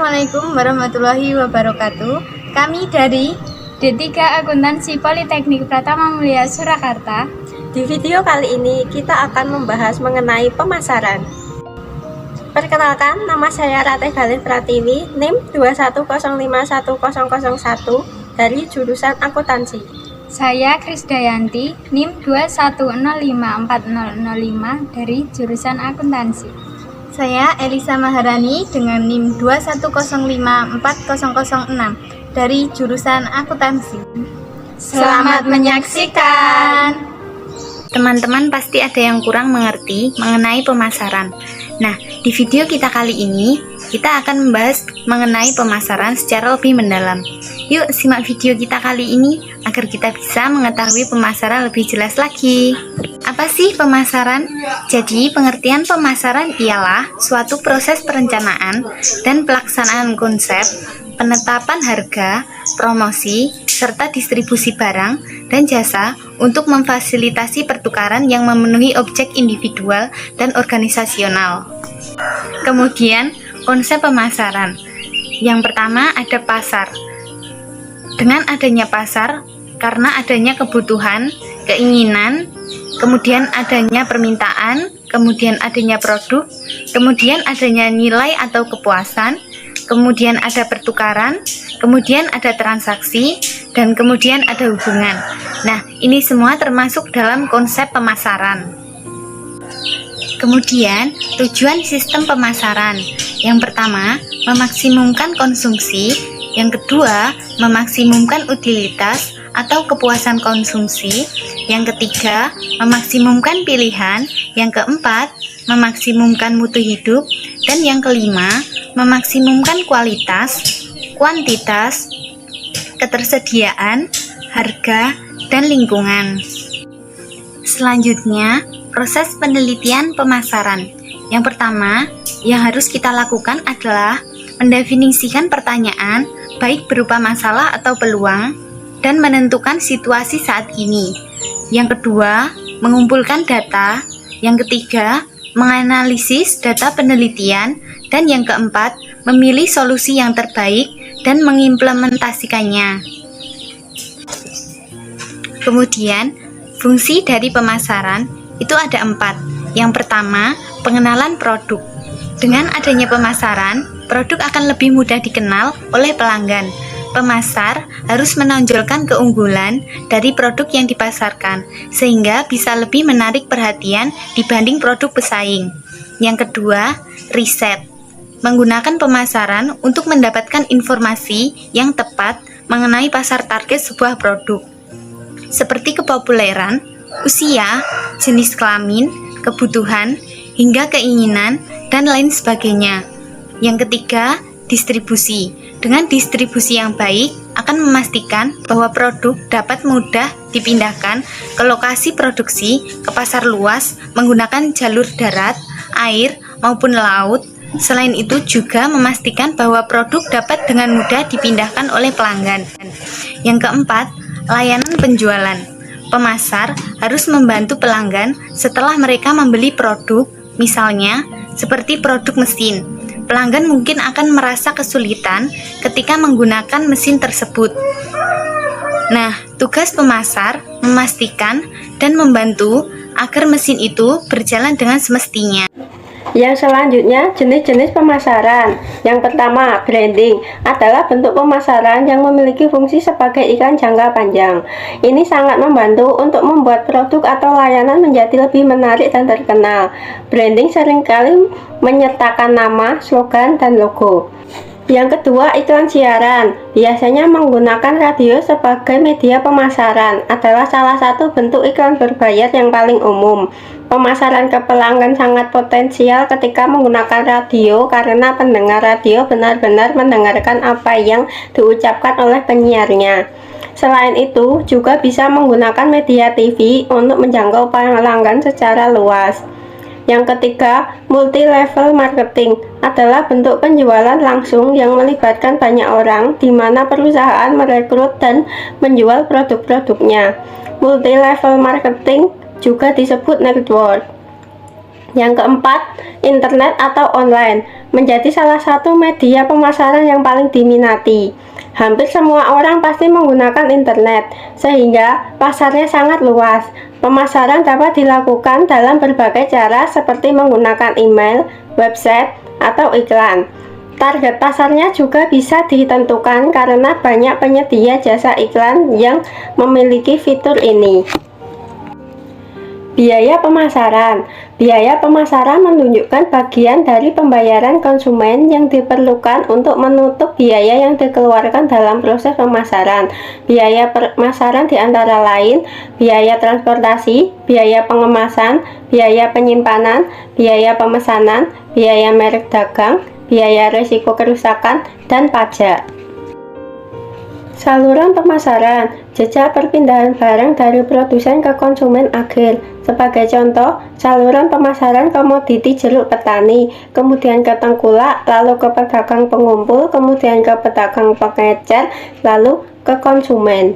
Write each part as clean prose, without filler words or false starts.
Assalamualaikum warahmatullahi wabarakatuh. Kami dari D3 Akuntansi Politeknik Pratama Mulia Surakarta. Di video kali ini kita akan membahas mengenai pemasaran. Perkenalkan, nama saya Ratih Galih Pratiwi, NIM 210510001 dari jurusan akuntansi. Saya Krisdayanti, NIM 210540005 dari jurusan akuntansi. Saya Elisa Maharani dengan NIM 210540006 dari jurusan akuntansi. Selamat menyaksikan. Teman-teman pasti ada yang kurang mengerti mengenai pemasaran. Nah, di video kita kali ini, kita akan membahas mengenai pemasaran secara lebih mendalam. Yuk, simak video kita kali ini agar kita bisa mengetahui pemasaran lebih jelas lagi. Apa sih pemasaran? Jadi, pengertian pemasaran ialah suatu proses perencanaan dan pelaksanaan konsep, penetapan harga, promosi, serta distribusi barang dan jasa untuk memfasilitasi pertukaran yang memenuhi objek individual dan organisasional. Kemudian, konsep pemasaran. Yang pertama ada pasar. Dengan adanya pasar, karena adanya kebutuhan, keinginan, kemudian adanya permintaan, kemudian adanya produk, kemudian adanya nilai atau kepuasan, kemudian ada pertukaran, kemudian ada transaksi, dan kemudian ada hubungan. Nah, ini semua termasuk dalam konsep pemasaran. Kemudian, tujuan sistem pemasaran. Yang pertama, memaksimumkan konsumsi. Yang kedua, memaksimumkan utilitas atau kepuasan konsumsi. Yang ketiga, memaksimumkan pilihan. Yang keempat, memaksimumkan mutu hidup. Dan yang kelima, memaksimumkan kualitas, kuantitas, ketersediaan, harga, dan lingkungan. Selanjutnya, proses penelitian pemasaran. Yang pertama, yang harus kita lakukan adalah mendefinisikan pertanyaan, baik berupa masalah atau peluang, dan menentukan situasi saat ini. Yang kedua, mengumpulkan data. Yang ketiga, menganalisis data penelitian. Dan yang keempat, memilih solusi yang terbaik dan mengimplementasikannya. Kemudian, fungsi dari pemasaran itu ada 4. Yang pertama, pengenalan produk. Dengan adanya pemasaran, produk akan lebih mudah dikenal oleh pelanggan. Pemasar harus menonjolkan keunggulan dari produk yang dipasarkan, sehingga bisa lebih menarik perhatian dibanding produk pesaing. Yang kedua, riset. Menggunakan pemasaran untuk mendapatkan informasi yang tepat mengenai pasar target sebuah produk, seperti kepopuleran, usia, jenis kelamin, kebutuhan, hingga keinginan, dan lain sebagainya. Yang ketiga, distribusi. Dengan distribusi yang baik, akan memastikan bahwa produk dapat mudah dipindahkan ke lokasi produksi ke pasar luas menggunakan jalur darat, air, maupun laut. Selain itu juga memastikan bahwa produk dapat dengan mudah dipindahkan oleh pelanggan. Yang keempat, layanan penjualan. Pemasar harus membantu pelanggan setelah mereka membeli produk, misalnya seperti produk mesin. Pelanggan mungkin akan merasa kesulitan ketika menggunakan mesin tersebut. Nah, tugas pemasar memastikan dan membantu agar mesin itu berjalan dengan semestinya. Yang selanjutnya, jenis-jenis pemasaran. Yang pertama, branding adalah bentuk pemasaran yang memiliki fungsi sebagai iklan jangka panjang. Ini sangat membantu untuk membuat produk atau layanan menjadi lebih menarik dan terkenal. Branding seringkali menyertakan nama, slogan, dan logo. Yang kedua, iklan siaran. Biasanya menggunakan radio sebagai media pemasaran adalah salah satu bentuk iklan berbayar yang paling umum. Pemasaran ke pelanggan sangat potensial ketika menggunakan radio karena pendengar radio benar-benar mendengarkan apa yang diucapkan oleh penyiarnya. Selain itu, juga bisa menggunakan media TV untuk menjangkau pelanggan secara luas. Yang ketiga, multi-level marketing adalah bentuk penjualan langsung yang melibatkan banyak orang, di mana perusahaan merekrut dan menjual produk-produknya. Multi-level marketing juga disebut network. Yang keempat, internet atau online menjadi salah satu media pemasaran yang paling diminati. Hampir semua orang pasti menggunakan internet, sehingga pasarnya sangat luas. Pemasaran dapat dilakukan dalam berbagai cara seperti menggunakan email, website, atau iklan. Target pasarnya juga bisa ditentukan karena banyak penyedia jasa iklan yang memiliki fitur ini. Biaya pemasaran. Biaya pemasaran menunjukkan bagian dari pembayaran konsumen yang diperlukan untuk menutup biaya yang dikeluarkan dalam proses pemasaran. Biaya pemasaran diantara lain biaya transportasi, biaya pengemasan, biaya penyimpanan, biaya pemesanan, biaya merek dagang, biaya risiko kerusakan, dan pajak. Saluran pemasaran, jejak perpindahan barang dari produsen ke konsumen akhir. Sebagai contoh, saluran pemasaran komoditi jeruk petani, kemudian ke tengkulak, lalu ke pedagang pengumpul, kemudian ke pedagang pengecer, lalu ke konsumen.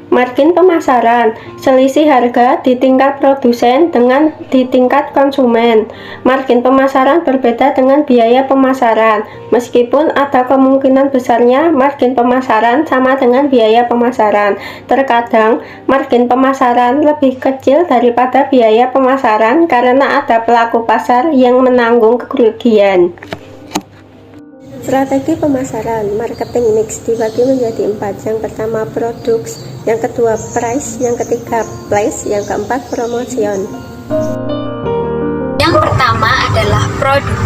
Margin pemasaran, selisih harga di tingkat produsen dengan di tingkat konsumen. Margin pemasaran berbeda dengan biaya pemasaran. Meskipun ada kemungkinan besarnya margin pemasaran sama dengan biaya pemasaran, terkadang margin pemasaran lebih kecil daripada biaya pemasaran karena ada pelaku pasar yang menanggung kerugian. Strategi pemasaran, marketing mix dibagi menjadi 4. Yang pertama products, yang kedua price, yang ketiga place, yang keempat promotion. Yang pertama adalah produk.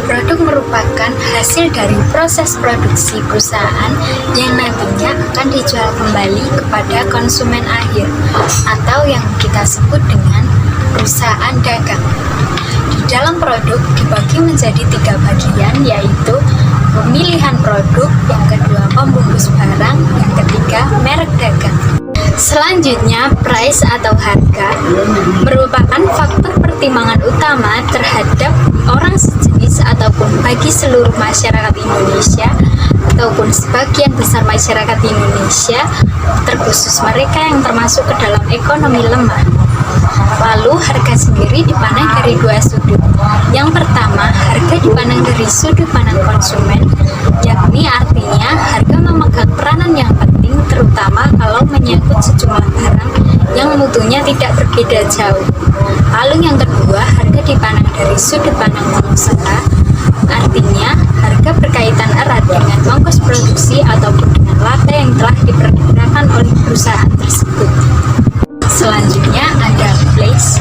Produk merupakan hasil dari proses produksi perusahaan yang nantinya akan dijual kembali kepada konsumen akhir atau yang kita sebut dengan perusahaan dagang. Di dalam produk dibagi menjadi 3 bagian, yaitu pemilihan produk, yang kedua pembungkus barang, yang ketiga merek dagang. Selanjutnya, price atau harga merupakan faktor pertimbangan utama terhadap orang sejenis ataupun bagi seluruh masyarakat Indonesia ataupun sebagian besar masyarakat Indonesia, terkhusus mereka yang termasuk ke dalam ekonomi lemah. Lalu harga sendiri dipandang dari 2 sudut. Yang pertama, harga dipandang dari sudut pandang konsumen, yakni artinya harga memegang peranan yang penting terutama kalau menyangkut sejumlah barang yang mutunya tidak berbeda jauh. Lalu yang kedua, harga dipandang dari sudut pandang pengusaha, artinya harga berkaitan erat dengan ongkos produksi ataupun dengan laba yang telah diperkirakan oleh perusahaan tersebut. Selanjutnya ada place.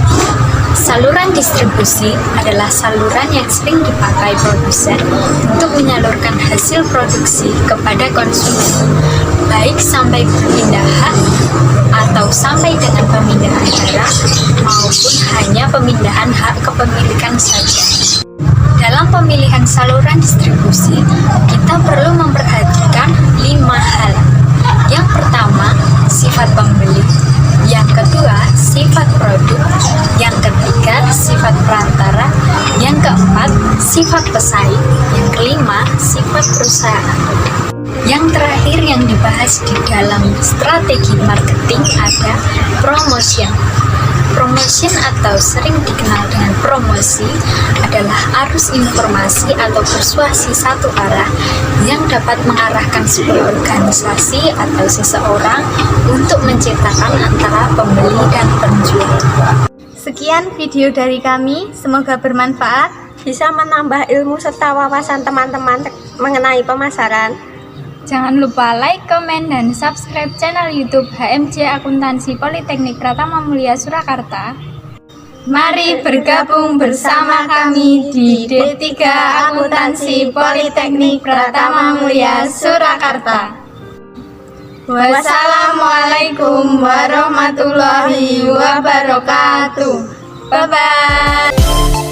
Saluran distribusi adalah saluran yang sering dipakai produsen untuk menyalurkan hasil produksi kepada konsumen, baik sampai berpindah hak atau sampai dengan pemindahan barang maupun hanya pemindahan hak kepemilikan saja. Dalam pemilihan saluran distribusi, kita perlu memperhatikan 5 hal. Yang pertama, sifat pembeli. Yang kedua, sifat produk. Yang ketiga, sifat perantara. Yang keempat, sifat pesaing. Yang kelima, sifat perusahaan. Yang terakhir yang dibahas di dalam strategi marketing ada promotion. Promotion atau sering dikenal dengan promosi adalah arus informasi atau persuasi satu arah yang dapat mengarahkan sebuah organisasi atau seseorang untuk menciptakan antara pembeli dan penjual. Sekian video dari kami, semoga bermanfaat, Bisa menambah ilmu serta wawasan teman-teman mengenai pemasaran. Jangan lupa like, komen, dan subscribe channel YouTube HMJ Akuntansi Politeknik Pratama Mulia Surakarta. Mari bergabung bersama kami di D3 Akuntansi Politeknik Pratama Mulia Surakarta. Wassalamualaikum warahmatullahi wabarakatuh. Bye-bye.